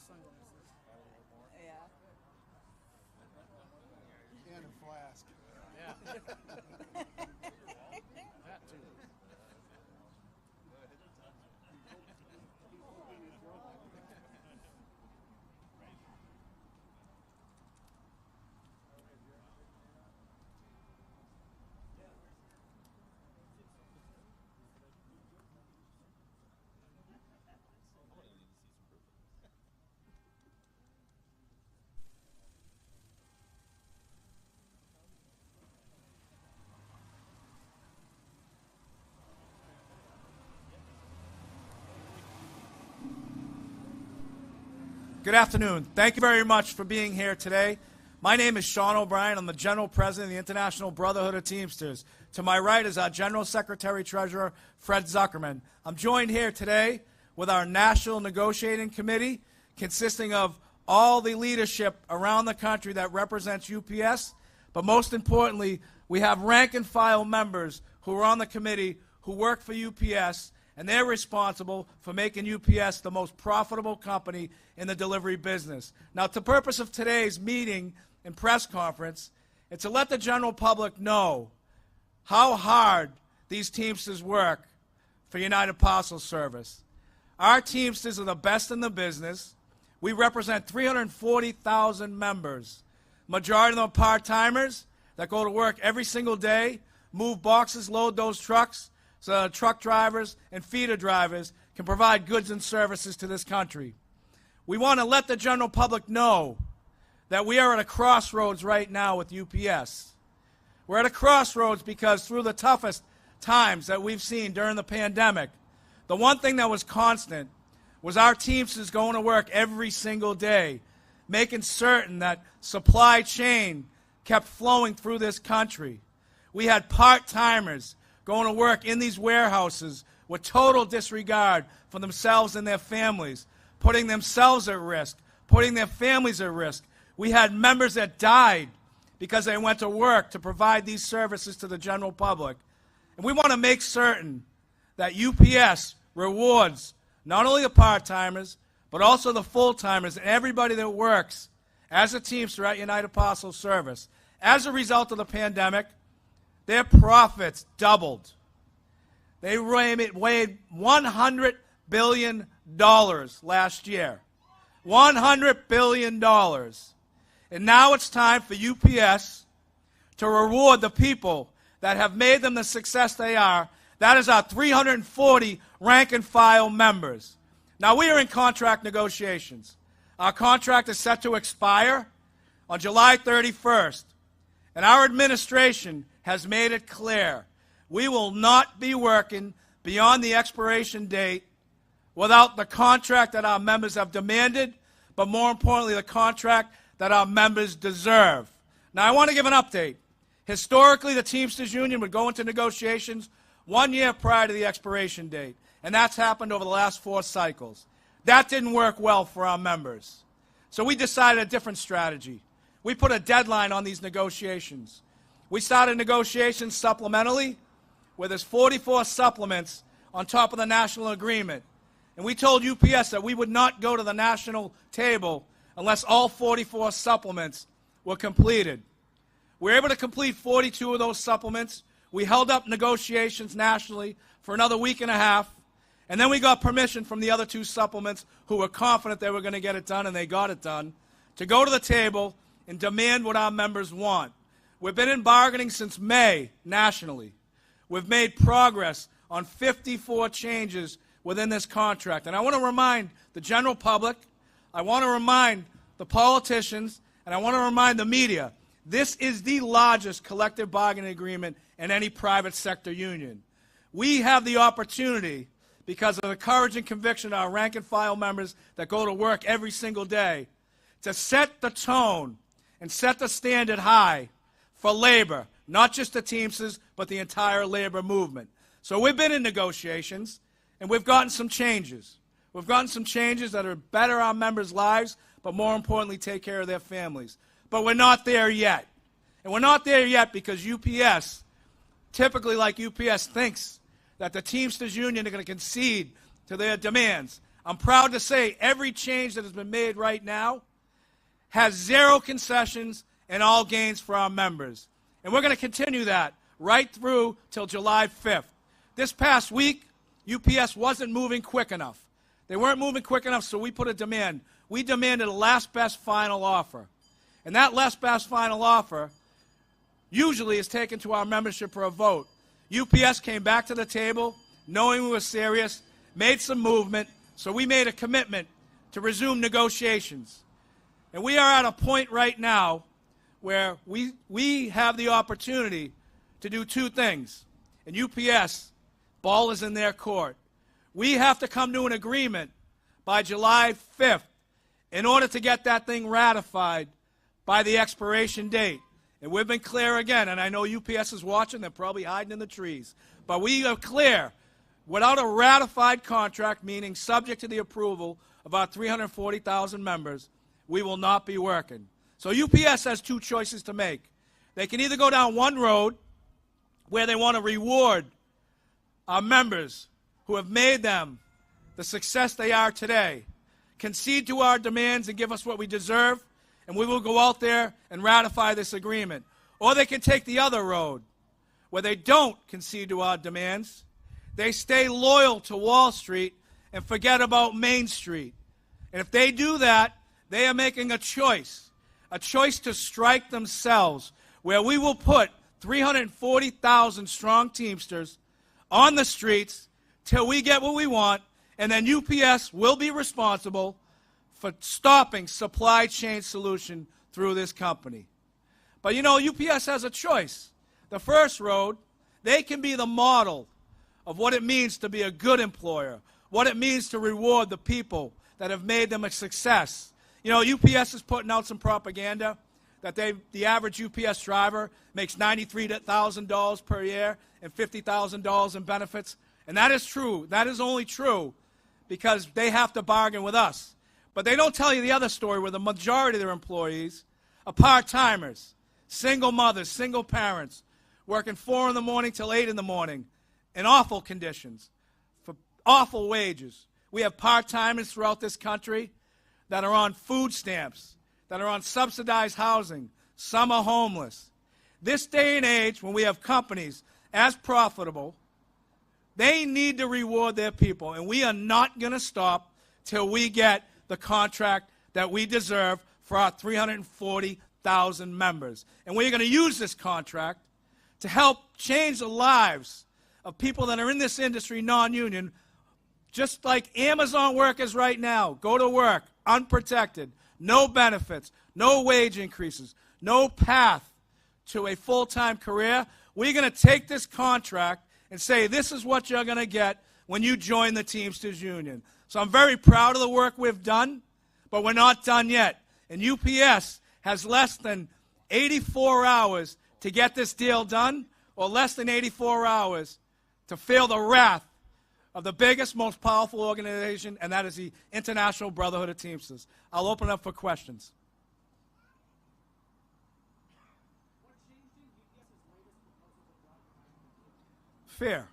Yeah. And a flask. Yeah. That too. Good afternoon. Thank you very much for being here today. My name is Sean O'Brien. I'm the General President of the International Brotherhood of Teamsters. To my right is our General Secretary Treasurer, Fred Zuckerman. I'm joined here today with our National Negotiating Committee, consisting of all the leadership around the country that represents UPS, but most importantly, we have rank and file members who are on the committee who work for UPS, and they're responsible for making UPS the most profitable company in the delivery business. Now, the purpose of today's meeting and press conference is to let the general public know how hard these Teamsters work for United Parcel Service. Our Teamsters are the best in the business. We represent 340,000 members. Majority of them are part-timers that go to work every single day, move boxes, load those trucks, so truck drivers and feeder drivers can provide goods and services to this country. We want to let the general public know that we are at a crossroads right now with UPS. We're at a crossroads because through the toughest times that we've seen during the pandemic, the one thing that was constant was our Teamsters going to work every single day, making certain that supply chain kept flowing through this country. We had part-timers going to work in these warehouses with total disregard for themselves and their families, putting themselves at risk, putting their families at risk. We had members that died because they went to work to provide these services to the general public. And we want to make certain that UPS rewards not only the part-timers, but also the full-timers and everybody that works as a Teamster at United Parcel Service. As a result of the pandemic, their profits doubled. They weighed $100 billion last year. $100 billion. And now it's time for UPS to reward the people that have made them the success they are. That is our 340 rank and file members. Now, we are in contract negotiations. Our contract is set to expire on July 31st. And our administration has made it clear we will not be working beyond the expiration date without the contract that our members have demanded, but more importantly, the contract that our members deserve. Now, I want to give an update. Historically, the Teamsters Union would go into negotiations 1 year prior to the expiration date, and that's happened over the last 4 cycles. That didn't work well for our members. So we decided a different strategy. We put a deadline on these negotiations. We started negotiations supplementally, where there's 44 supplements on top of the national agreement. And we told UPS that we would not go to the national table unless all 44 supplements were completed. We were able to complete 42 of those supplements. We held up negotiations nationally for another week and a half, and then we got permission from the other 2 supplements who were confident they were going to get it done, and they got it done, to go to the table and demand what our members want. We've been in bargaining since May nationally. We've made progress on 54 changes within this contract. And I want to remind the general public, I want to remind the politicians, and I want to remind the media, this is the largest collective bargaining agreement in any private sector union. We have the opportunity, because of the courage and conviction of our rank and file members that go to work every single day, to set the tone and set the standard high for labor, not just the Teamsters, but the entire labor movement. So we've been in negotiations, and we've gotten some changes. We've gotten some changes that are better our members' lives, but more importantly, take care of their families. But we're not there yet. And we're not there yet because UPS, typically like UPS, thinks that the Teamsters Union are going to concede to their demands. I'm proud to say every change that has been made right now has zero concessions and all gains for our members. And we're going to continue that right through till July 5th. This past week, UPS wasn't moving quick enough. They weren't moving quick enough, so we put a demand. We demanded a last best final offer. And that last best final offer usually is taken to our membership for a vote. UPS came back to the table, knowing we were serious, made some movement, so we made a commitment to resume negotiations. And we are at a point right now where we have the opportunity to do two things. And UPS, ball is in their court. We have to come to an agreement by July 5th in order to get that thing ratified by the expiration date. And we've been clear again, and I know UPS is watching, they're probably hiding in the trees. But we are clear, without a ratified contract, meaning subject to the approval of our 340,000 members, we will not be working. So UPS has two choices to make. They can either go down one road where they want to reward our members who have made them the success they are today, concede to our demands and give us what we deserve, and we will go out there and ratify this agreement. Or they can take the other road, where they don't concede to our demands, they stay loyal to Wall Street and forget about Main Street. And if they do that, they are making a choice to strike themselves, where we will put 340,000 strong Teamsters on the streets till we get what we want, and then UPS will be responsible for stopping supply chain solution through this company. But you know, UPS has a choice. The first road, they can be the model of what it means to be a good employer, what it means to reward the people that have made them a success. You know, UPS is putting out some propaganda that the average UPS driver makes $93,000 per year and $50,000 in benefits. And that is true. That is only true because they have to bargain with us. But they don't tell you the other story where the majority of their employees are part-timers, single mothers, single parents, working 4 in the morning till 8 in the morning in awful conditions, for awful wages. We have part-timers throughout this country that are on food stamps, that are on subsidized housing. Some are homeless. This day and age, when we have companies as profitable, they need to reward their people, and we are not going to stop till we get the contract that we deserve for our 340,000 members. And we're going to use this contract to help change the lives of people that are in this industry, non-union, just like Amazon workers right now. Go to work, unprotected, no benefits, no wage increases, no path to a full-time career. We're going to take this contract and say, this is what you're going to get when you join the Teamsters Union. So I'm very proud of the work we've done, but we're not done yet. And UPS has less than 84 hours to get this deal done, or less than 84 hours to feel the wrath of the biggest, most powerful organization, and that is the International Brotherhood of Teamsters. I'll open it up for questions. Fair.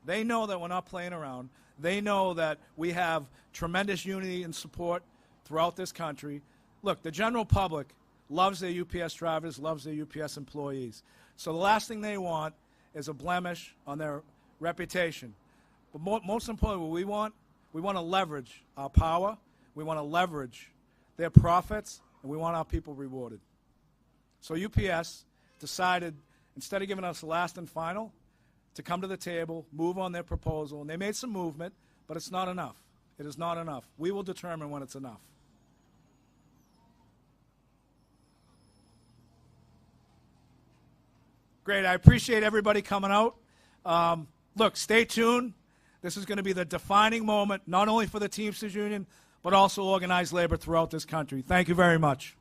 They know that we're not playing around. They know that we have tremendous unity and support throughout this country. Look, the general public loves their UPS drivers, loves their UPS employees. So the last thing they want is a blemish on their reputation. But most importantly, what we want to leverage our power, we want to leverage their profits, and we want our people rewarded. So UPS decided, instead of giving us the last and final, to come to the table, move on their proposal, and they made some movement, but it's not enough. It is not enough. We will determine when it's enough. Great, I appreciate everybody coming out. Look, stay tuned. This is going to be the defining moment, not only for the Teamsters Union, but also organized labor throughout this country. Thank you very much.